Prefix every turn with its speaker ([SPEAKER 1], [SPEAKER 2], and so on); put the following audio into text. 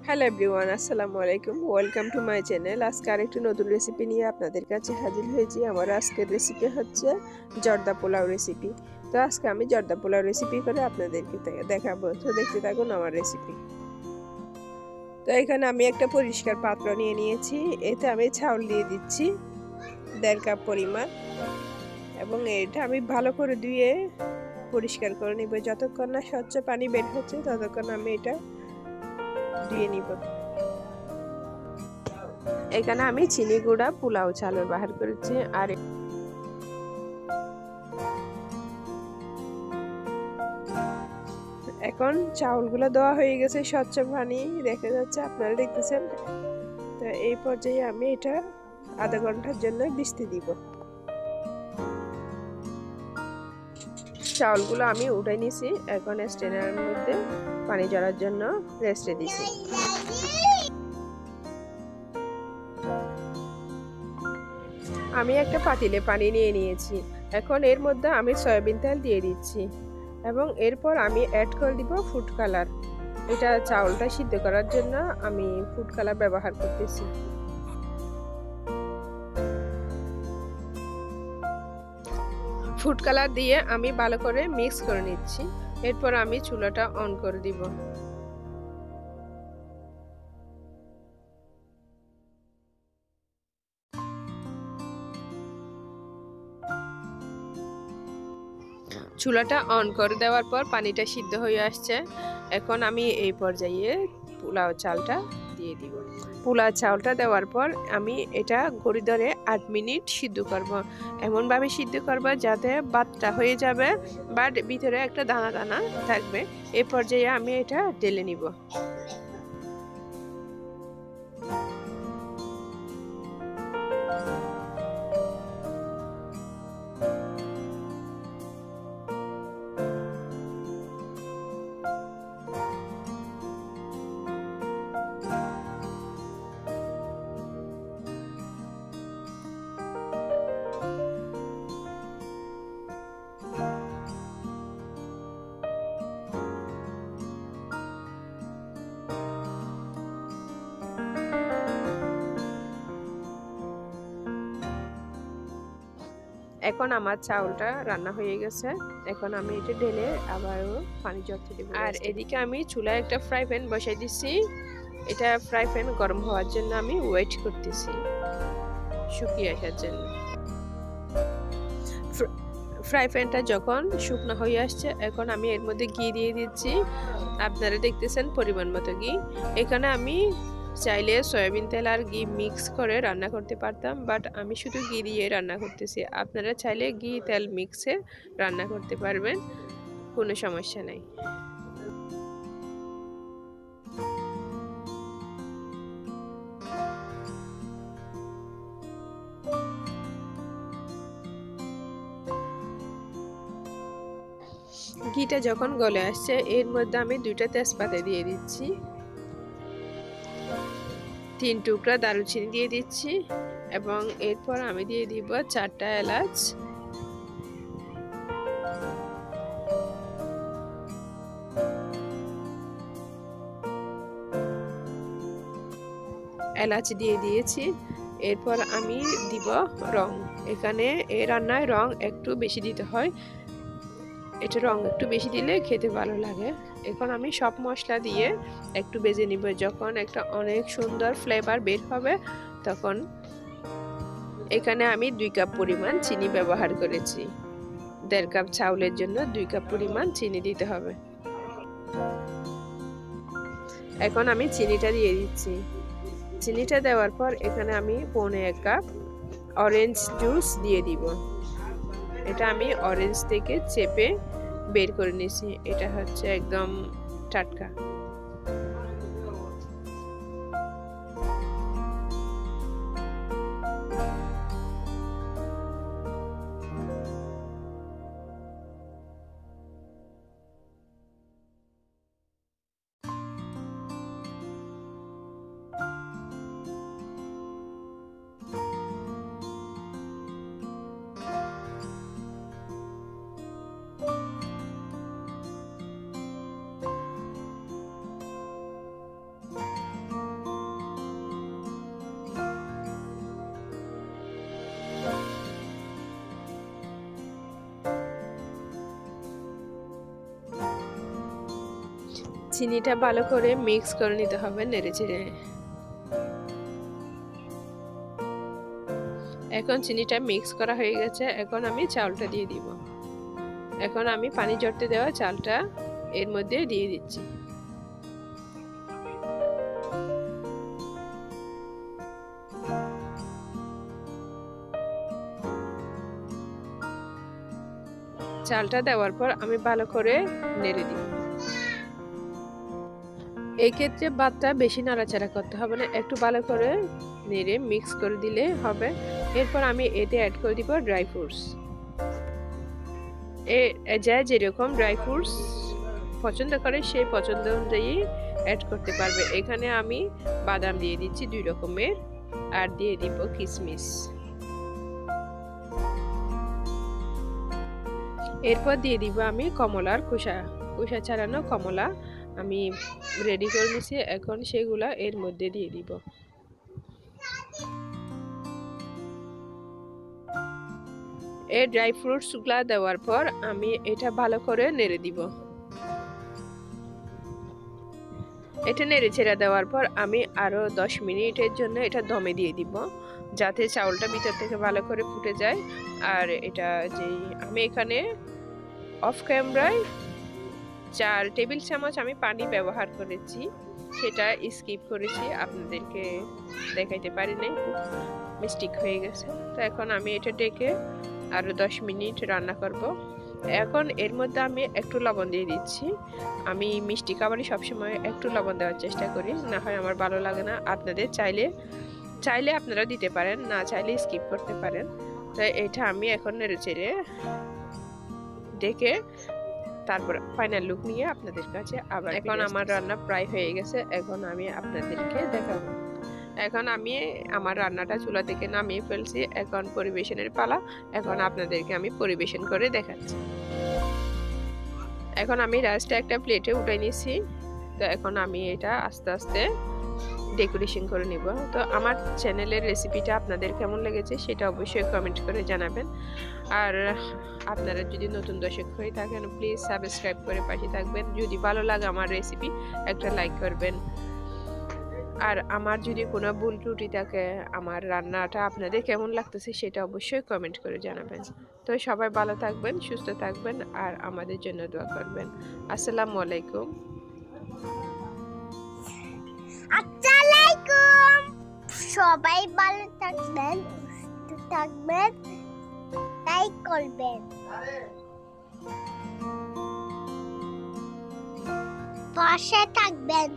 [SPEAKER 1] Hello everyone, আসসালামু আলাইকুম। Welcome to my channel. আজকে আরেকটি নতুন রেসিপি নিয়ে আপনাদের কাছে হাজির হয়েছি। আমার আজকের রেসিপি হচ্ছে জর্দা পোলাও রেসিপি। তো আজকে আমি জর্দা পোলাও রেসিপি করে আপনাদেরকে দেখাবো। তো দেখতে থাকুন আমার রেসিপি। তো এখানে আমি একটা পরিষ্কার পাত্র নিয়ে নিয়েছি। এতে আমি চাউল দিয়ে দিচ্ছি 1.5 কাপ পরিমাণ, এবং এটা আমি ভালো করে ধুয়ে পরিষ্কার করে নিব। যতক্ষণ না স্বচ্ছ পানি বের হচ্ছে ততক্ষণ আমি এটা ধুয়ে নিব। এখানে আমি চিনি গুঁড়া পোলাও চাল ব্যবহার করেছি। আর এখন চাউলগুলো দেওয়া হয়ে গেছে, স্বচ্ছ পানি দেখা যাচ্ছে, আপনারা দেখতেছেন। তো এই পর্যায়ে আমি এটা আধা ঘন্টার জন্য ভিজতে দিব। চাউলগুলো আমি উঠে নিছি, এখন স্ট্রেনারের মধ্যে পানি ঝরার জন্য রেস্টে দিছি। আমি একটা পাতিলে পানি নিয়ে নিয়েছি। এখন এর মধ্যে আমি সয়াবিন তেল দিয়ে দিচ্ছি, এবং এরপর আমি অ্যাড করে দিব ফুড কালার। এটা চাউলটা সিদ্ধ করার জন্য আমি ফুড কালার ব্যবহার করতেছি। ফুড কালার দিয়ে আমি ভালো করে মিক্স করে নিচ্ছি। এরপর আমি চুলাটা অন করে দিব। চুলাটা অন করে দেওয়ার পর পানিটা সিদ্ধ হয়ে আসছে। এখন আমি এই পর্যায়ে পোলাও চালটা দিয়ে দিব। পোলাও চালটা দেওয়ার পর আমি এটা ঘড়ি ধরে 8 মিনিট সিদ্ধ করব। এমনভাবে সিদ্ধ করব যাতে ভাতটা হয়ে যাবে, বাট ভিতরে একটা দানা দানা থাকবে। এই পর্যায়ে আমি এটা ঢেলে নিব। এখন আমার চাউলটা রান্না হয়ে গেছে। এখন আমি এটা ঢেলে আবারও পানি ঝরতে দেব। আর এদিকে আমি চুলায় একটা ফ্রাই প্যান বসাই দিচ্ছি। এটা ফ্রাই প্যান গরম হওয়ার জন্য আমি ওয়েট করতেছি, শুকিয়ে আসার জন্য। ফ্রাই প্যানটা যখন শুকনো হয়ে আসছে, এখন আমি এর মধ্যে ঘি দিয়ে দিচ্ছি। আপনারা দেখতেছেন পরিমাণ মতো ঘি। এখানে আমি চাইলে সয়াবিন তেল আর ঘি মিক্স করে রান্না করতে পারতাম, বাট আমি শুধু ঘি দিয়ে রান্না করতেছি। আপনারা চাইলে ঘি তেল মিক্সে রান্না করতে পারবেন, কোনো সমস্যা নাই। ঘিটা যখন গলে আসছে, এর মধ্যে আমি 2টা তেজপাতা দিয়ে দিচ্ছি, 3 টুকরা দারুচিনি দিয়ে দিচ্ছি, এবং এরপর আমি দিয়ে দিব 4টা এলাচ, এলাচ দিয়ে দিয়েছি। এরপর আমি দিব রং। এখানে এই রান্নায় রং একটু বেশি দিতে হয়, এটা রং একটু বেশি দিলে খেতে ভালো লাগে। এখন আমি সব মশলা দিয়ে একটু ভেজে নিব। যখন একটা অনেক সুন্দর ফ্লেভার বের হবে, তখন এখানে আমি 2 কাপ পরিমাণ চিনি ব্যবহার করেছি। 1.5 কাপ চাউলের জন্য 2 কাপ পরিমাণ চিনি দিতে হবে। এখন আমি চিনিটা দিয়ে দিচ্ছি। চিনিটা দেওয়ার পর এখানে আমি 1.25 কাপ অরেঞ্জ জুস দিয়ে দিব। এটা আমি অরেঞ্জ থেকে চেপে বের করে নিয়েছি, এটা হচ্ছে একদম টাটকা। চিনিটা ভালো করে মিক্স করে নিতে হবে নেড়েচেড়ে। এখন চিনিটা মিক্স করা হয়ে গেছে, এখন আমি চালটা দিয়ে দিব। এখন আমি পানি ঝরতে দেওয়া চালটা এর মধ্যে দিয়ে দিচ্ছি। চালটা দেওয়ার পর আমি ভালো করে নেড়ে দিব। এই ক্ষেত্রে ভাতটা বেশি নাড়াচাড়া করতে হবে না, একটু ভালো করে নেড়ে মিক্স করে দিলে হবে। এরপর আমি এতে অ্যাড করে দিব ড্রাই ফ্রুটস। যা যেরকম ড্রাই ফ্রুটস পছন্দ করে সেই পছন্দ অনুযায়ী অ্যাড করতে পারবে। এখানে আমি বাদাম দিয়ে দিচ্ছি 2 রকমের, আর দিয়ে দিব কিশমিশ। এরপর দিয়ে দিব আমি কমলার খোসা ছাড়ানো কমলা আমি রেডি করে নিয়েছি। এখন সেগুলা এর মধ্যে দিয়ে দিব। এই ড্রাই ফ্রুটসগুলা দেওয়ার পর আমি এটা ভালো করে নেড়ে দিব। এটা নেড়ে ছেড়ে দেওয়ার পর আমি আরো 10 মিনিটের জন্য এটা দমে দিয়ে দিব, যাতে চাউলটা ভিতর থেকে ভালো করে ফুটে যায়। আর এটা যে আমি এখানে অফ ক্যামেরায় 4 টেবিল চামচ আমি পানি ব্যবহার করেছি, সেটা স্কিপ করেছি, আপনাদেরকে দেখাইতে পারি নাই, মিস্টেক হয়ে গেছে। তো এখন আমি এটা ডেকে আরো 10 মিনিট রান্না করব। এখন এর মধ্যে আমি একটু লবণ দিয়ে দিচ্ছি। আমি মিষ্টি খাবারে সবসময় একটু লবণ দেওয়ার চেষ্টা করি, না হয় আমার ভালো লাগে না। আপনাদের চাইলে আপনারা দিতে পারেন, না চাইলে স্কিপ করতে পারেন। তো এটা আমি এখন নেড়েচেড়ে ডেকে তারপর ফাইনাল লুক নিয়ে আপনাদের কাছে আবার। এখন আমার রান্না প্রায় হয়ে গেছে, এখন আমি আপনাদেরকে দেখাবো। এখন আমি আমার রান্নাটা চুলা থেকে নামিয়ে ফেলছি, এখন পরিবেশনের পালা। এখন আপনাদেরকে আমি পরিবেশন করে দেখাচ্ছি। এখন আমি রাইসটা একটা প্লেটে উঠাই নিয়েছি। তো এখন আমি এটা আস্তে আস্তে ডেকোরেশন করে নিব। তো আমার চ্যানেলের রেসিপিটা আপনাদের কেমন লেগেছে সেটা অবশ্যই কমেন্ট করে জানাবেন। আর আপনারা যদি নতুন দর্শক হয়ে থাকেন প্লিজ সাবস্ক্রাইব করে পাশে থাকবেন। যদি ভালো লাগে আমার রেসিপি একটা লাইক করবেন। আর আমার যদি কোনো ভুল ত্রুটি থাকে, আমার রান্নাটা আপনাদের কেমন লাগতেছে সেটা অবশ্যই কমেন্ট করে জানাবেন। তো সবাই ভালো থাকবেন, সুস্থ থাকবেন, আর আমাদের জন্য দোয়া করবেন। আসসালামু আলাইকুম।
[SPEAKER 2] সবাই ভালো থাকবেন, সুস্থ থাকবেন, লাইক করবেন, পাশে থাকবেন।